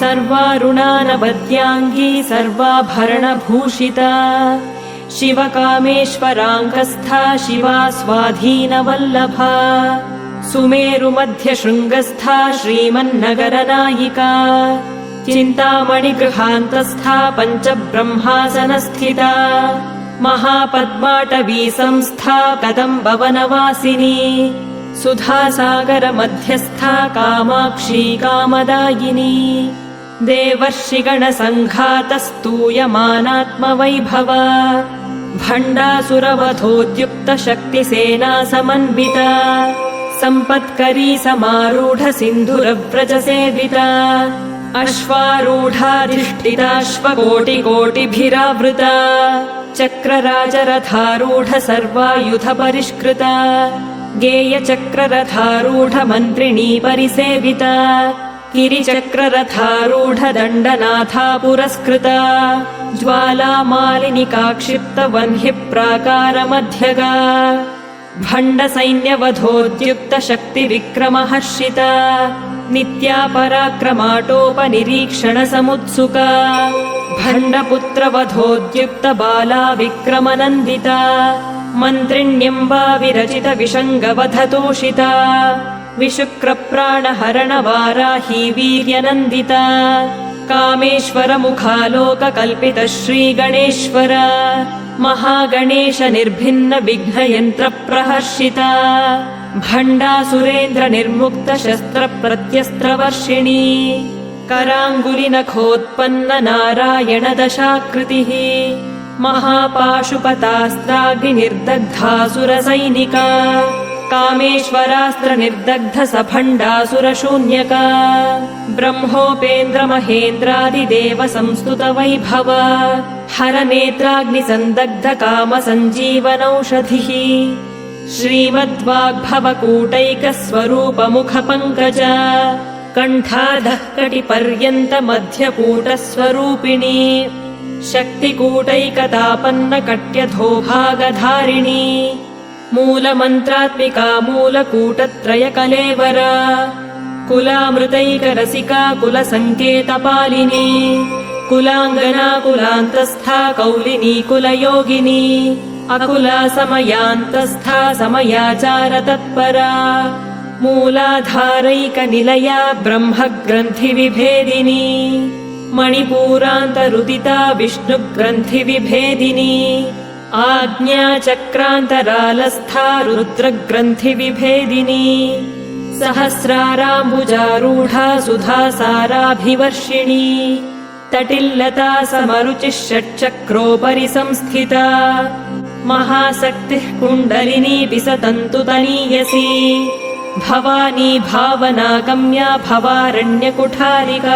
सर्वारुणानवद्याङ्गी सर्वाभरणभूषिता शिवकामेश्वराङ्गस्था शिवा स्वाधीनवल्लभा सुमेरुमध्यशृङ्गस्था श्रीमन्नगरनायिका चिन्तामणिगृहान्तस्था पञ्चब्रह्मासनस्थिता महापद्माटवी संस्था कदम्बवनवासिनी सुधासागरमध्यस्था कामाक्षी कामदायिनी देवर्षिगणसङ्घातस्तूयमानात्मवैभवा भण्डासुरवधोद्युक्तशक्तिसेना समन्विता सम्पत्करी समारूढ सिन्धुरव्रजसेविता अश्वारूढाधिष्ठिताश्वकोटिकोटिभिरावृता चक्रराजरथारूढ सर्वायुधपरिष्कृता गेयचक्ररथारूढ मन्त्रिणी परिसेविता गिरिचक्ररथारूढ दण्डनाथा पुरस्कृता ज्वालामालिनिकाक्षिप्तवह्निप्राकारमध्यगा भण्डसैन्यवधोद्युक्तशक्तिविक्रमहर्षिता नित्या पराक्रमाटोपनिरीक्षणसमुत्सुका भण्डपुत्रवधोद्युक्तबाला विक्रमनन्दिता मन्त्रिण्यम्बा विरचितविषङ्गवधतोषिता विशुक्रप्राणहरणवाराही वीर्यनन्दिता कामेश्वरमुखालोककल्पित श्रीगणेश्वर महागणेश निर्भिन्न विघ्नयन्त्रप्रहर्षिता भण्डासुरेन्द्र निर्मुक्त शस्त्र प्रत्यस्त्रवर्षिणी कराङ्गुलिनखोत्पन्न नारायण दशाकृतिः महापाशुपतास्त्राग्निर्दग्धासुरसैनिका कामेश्वरास्त्र निर्दग्ध सभण्डासुरशून्यका ब्रह्मोपेन्द्र महेन्द्रादिदेव संस्तुत वैभव हरनेत्राग्निसन्दग्ध कामसञ्जीवनौषधिः श्रीमद्वाग्भवकूटैकस्वरूपमुखपङ्कज कण्ठाधः कटिपर्यन्त मध्यकूटस्वरूपिणी शक्तिकूटैकतापन्न कट्यधोभागधारिणी मूलमन्त्रात्मिका मूलकूटत्रयकलेवरा कुलामृतैकरसिका कुलसङ्केतपालिनी कुलाङ्गना कुलान्तस्था कौलिनी कुलयोगिनी अकुला समयान्तस्था समयाचार तत्परा मूलाधारैकनिलया ब्रह्मग्रन्थिविभेदिनी मणिपूरान्तरुदिता विष्णुग्रन्थिविभेदिनी आज्ञाचक्रान्तरालस्था रुद्रग्रन्थिविभेदिनी सहस्राराम्बुजारूढा सुधासाराभिवर्षिणी तटिल्लता समरुचिः षट्चक्रोपरि संस्थिता महाशक्तिः कुण्डलिनी विसतन्तु तनीयसी भवानी भावनागम्या भवारण्यकुठारिका।